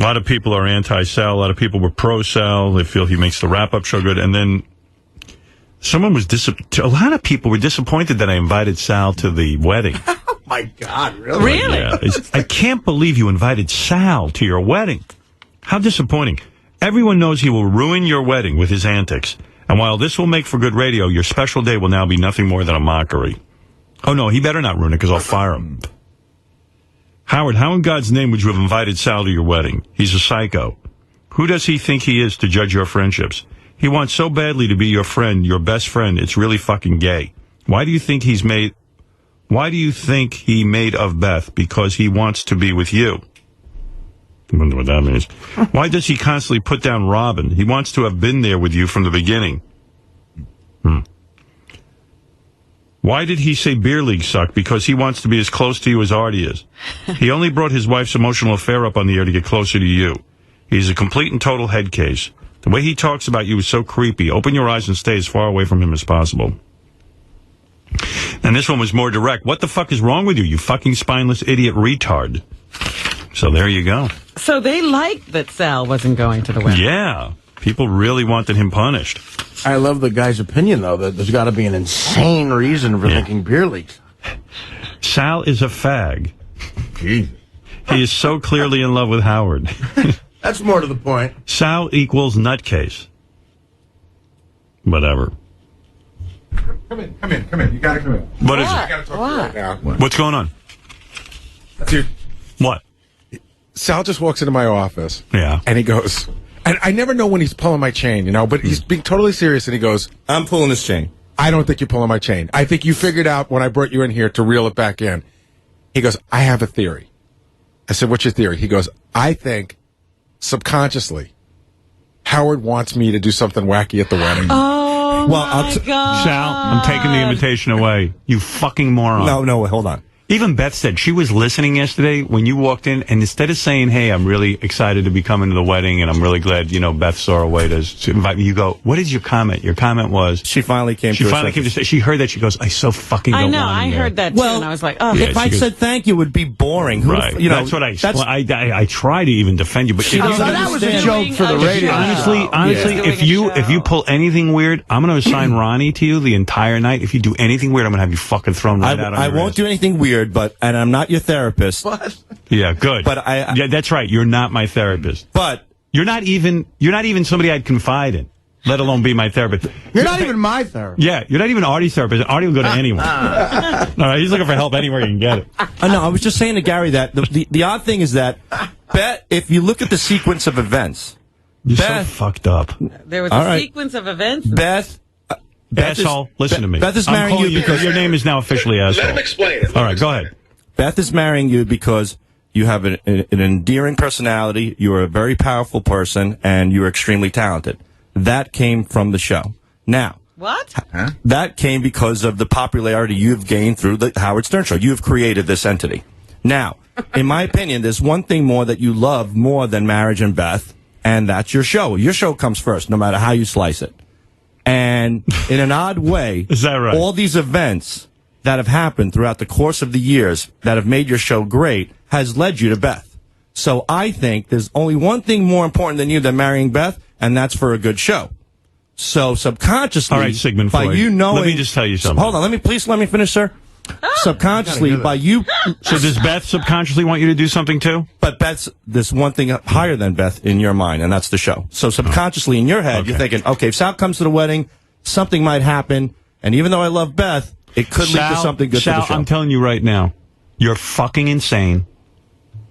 A lot of people are anti-Sal. A lot of people were pro-Sal. They feel he makes the wrap-up show good. And then someone was a lot of people were disappointed that I invited Sal to the wedding. Oh, my God, really? Really? Yeah, I can't believe you invited Sal to your wedding. How disappointing. Everyone knows he will ruin your wedding with his antics. And while this will make for good radio, your special day will now be nothing more than a mockery. Oh, no, he better not ruin it because I'll fire him. Howard, how in God's name would you have invited Sal to your wedding? He's a psycho. Who does he think he is to judge your friendships? He wants so badly to be your friend, your best friend. It's really fucking gay. Why do you think he made of Beth? Because he wants to be with you. I wonder what that means. Why does he constantly put down Robin? He wants to have been there with you from the beginning. Why did he say beer league sucked? Because he wants to be as close to you as Artie is. He only brought his wife's emotional affair up on the air to get closer to you. He's a complete and total head case. The way he talks about you is so creepy. Open your eyes and stay as far away from him as possible. And this one was more direct. What the fuck is wrong with you, you fucking spineless idiot retard? So there you go. So they liked that Sal wasn't going to the wedding. Yeah. People really wanted him punished. I love the guy's opinion, though, that there's got to be an insane reason for thinking beer leagues. Sal is a fag. Jesus. He is so clearly in love with Howard. That's more to the point. Sal equals nutcase. Whatever. Come in. You got to come in. What is I it? got to talk to you right now. What's going on? Dude, What? Sal just walks into my office. Yeah. And he goes, and I never know when he's pulling my chain, you know, but he's being totally serious, and he goes, I'm pulling this chain. I don't think you're pulling my chain. I think you figured out when I brought you in here to reel it back in. He goes, I have a theory. I said, what's your theory? He goes, I think subconsciously Howard wants me to do something wacky at the wedding. Oh, well, my God. Sal, I'm taking the invitation away. You fucking moron. No, hold on. Even Beth said she was listening yesterday when you walked in, and instead of saying, hey, I'm really excited to be coming to the wedding, and I'm really glad, Beth saw a way to invite me, you go, what is your comment? Your comment was... She finally came to say, she heard that, she goes, I so fucking don't want him I heard that, too, and I was like, oh. Yeah, if I said thank you, it would be boring. Right. That's what I try to even defend you, but that was a joke for the radio. Honestly, if you pull anything weird, I'm going to assign Ronnie to you the entire night. If you do anything weird, I'm going to have you fucking thrown right out on I won't do anything weird. And I'm not your therapist. What? Yeah, good. But yeah, that's right. You're not my therapist. But you're not even somebody I'd confide in, let alone be my therapist. You're not even my therapist. Yeah, you're not even Artie's therapist. Artie will go to anyone. All right, he's looking for help anywhere he can get it. No, I was just saying to Gary that the odd thing is that Beth, if you look at the sequence of events, You're Beth, so fucked up. There was a sequence of events. Beth. Asshole, listen to me. Beth is marrying you because your name is now officially asshole. Let him explain it. All right, go ahead. Beth is marrying you because you have an endearing personality, you're a very powerful person, and you're extremely talented. That came from the show. Now, what? That came because of the popularity you've gained through the Howard Stern Show. You've created this entity. Now, in my opinion, there's one thing more that you love more than marriage and Beth, and that's your show. Your show comes first, no matter how you slice it. And in an odd way, is that right? All these events that have happened throughout the course of the years that have made your show great has led you to Beth. So I think there's only one thing more important than you than marrying Beth, and that's for a good show. So subconsciously, all right, Sigmund by Freud, you knowing, let me just tell you something. Hold on, let me finish, sir. Subconsciously, by you. So does Beth subconsciously want you to do something too? But there's one thing higher than Beth in your mind, and that's the show. So subconsciously in your head, you're thinking, okay, if Sal comes to the wedding, something might happen, and even though I love Beth, it could lead to something good for the show. I'm telling you right now, you're fucking insane.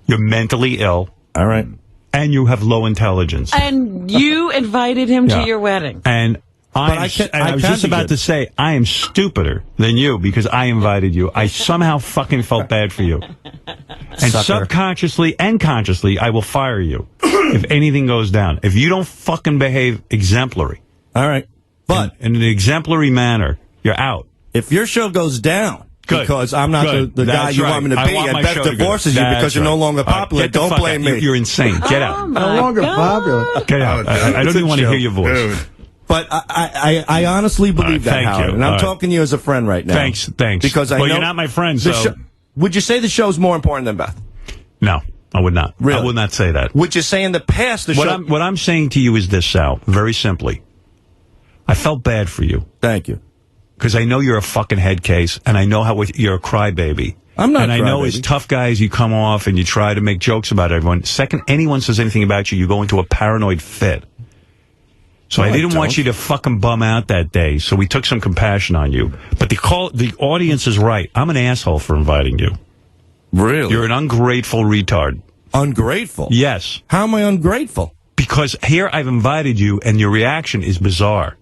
You're mentally ill. All right. And you have low intelligence. And you invited him to your wedding. And I was just about to say, I am stupider than you because I invited you. I somehow fucking felt bad for you. And subconsciously and consciously, I will fire you if anything goes down. If you don't fucking behave exemplary. All right. But in an exemplary manner, you're out. If your show goes down, because I'm not the guy you want me to be, and Beth divorces you because you're no longer popular, don't blame me. You're insane. Get out. No longer popular. Get out. I don't even want to hear your voice. Dude. But I honestly believe that, Howard. And I'm talking to you as a friend right now. Thanks. Because I know you're not my friend, so... would you say the show's more important than Beth? No. I would not. Really? I would not say that. Which is saying in the past, the show... What I'm saying to you is this, Sal, very simply. I felt bad for you. Thank you. Because I know you're a fucking head case, and I know how you're a crybaby. I'm not. And I know as tough guys, you come off and you try to make jokes about everyone. Second, anyone says anything about you, you go into a paranoid fit. So I didn't want you to fucking bum out that day. So we took some compassion on you. But the audience is right. I'm an asshole for inviting you. Really? You're an ungrateful retard. Ungrateful? Yes. How am I ungrateful? Because here I've invited you, and your reaction is bizarre.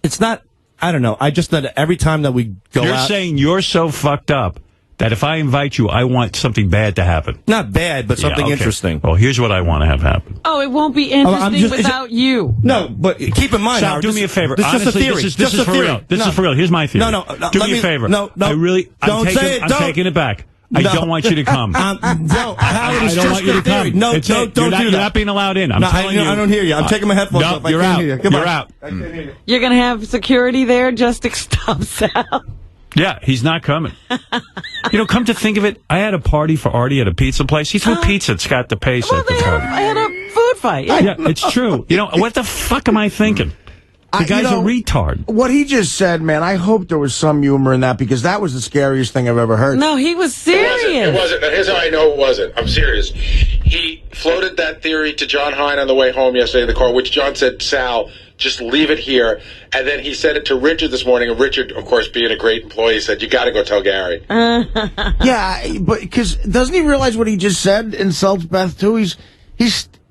It's not. I don't know. I just that every time that we go You're out... saying you're so fucked up that if I invite you, I want something bad to happen. Not bad, but something interesting. Well, here's what I want to have happen. Oh, it won't be interesting without you. No, but keep in mind, Sal, Howard, do me a favor. This Honestly, is a theory. This is for real. This is for real. Here's my theory. No. Do me a favor. No. I'm taking it back. I don't want you to come. Howard, I don't want you to come. No, don't do that. You're not being allowed in. I'm telling you. I don't hear you. I'm taking my headphones off. You're out. You're out. You're going to have security there just to stop Sal. Yeah, he's not coming. Come to think of it, I had a party for Artie at a pizza place. He threw pizza at Scott DePace at the party. I had a food fight. Yeah, it's true. What the fuck am I thinking? The guy's a retard. What he just said, man, I hope there was some humor in that, because that was the scariest thing I've ever heard. No, he was serious. It wasn't. And here's how I know it wasn't. I'm serious. He floated that theory to John Hine on the way home yesterday in the car, which John said, Sal, just leave it here. And then he said it to Richard this morning, and Richard, of course, being a great employee, said, you got to go tell Gary. Yeah, but because doesn't he realize what he just said insults Beth, too? He's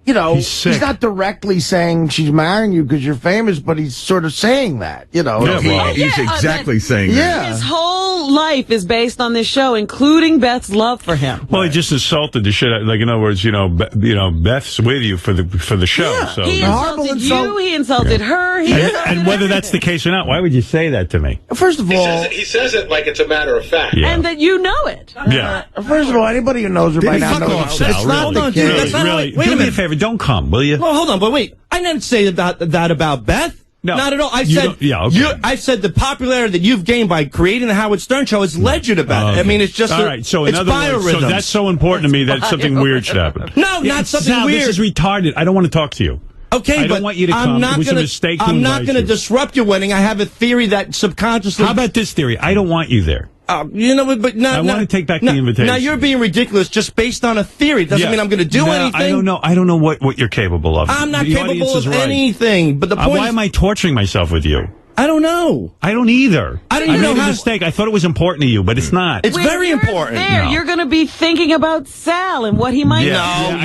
he's not directly saying she's marrying you because you're famous, but he's sort of saying that, He's exactly saying that. Yeah. His whole life is based on this show, including Beth's love for him. Well, he just insulted the shit out. Like, in other words, Beth's with you for the show. Yeah. So He insulted you. He insulted her. and whether that's the case or not, why would you say that to me? First of all, He says it like it's a matter of fact. Yeah. And that you know it. Yeah. First of all, anybody who knows her by now Fuck knows off, Sal. it's not the Really, case. really. Wait a Do me a minute. favor. Don't come, will you? Well, hold on, but wait. I didn't say that about Beth. No. Not at all. I You said, don't- yeah, okay. I said the popularity that you've gained by creating the Howard Stern Show is legend about it. I Okay. mean, it's just all right. So in it's other words, biorhythms. so that's so important to me that something weird should happen. No, not something Sal, weird. This is retarded. I don't want to talk to you. Okay, I but don't want you to I'm come. not It was gonna, a mistake to I'm not invite going to you. disrupt your wedding. I have a theory that subconsciously. How about this theory? I don't want you there. But no, I want to take back the invitation. Now you're being ridiculous just based on a theory. It doesn't mean I'm going to do anything. I don't know. I don't know what you're capable of. I'm not The capable audience is of right. anything. But the point Why is, am I torturing myself with you? I don't know. I don't either. I don't even made know a how- mistake. I thought it was important to you, but it's not. It's very important. There, No. you're going to be thinking about Sal and what he might Yeah. do. Yeah,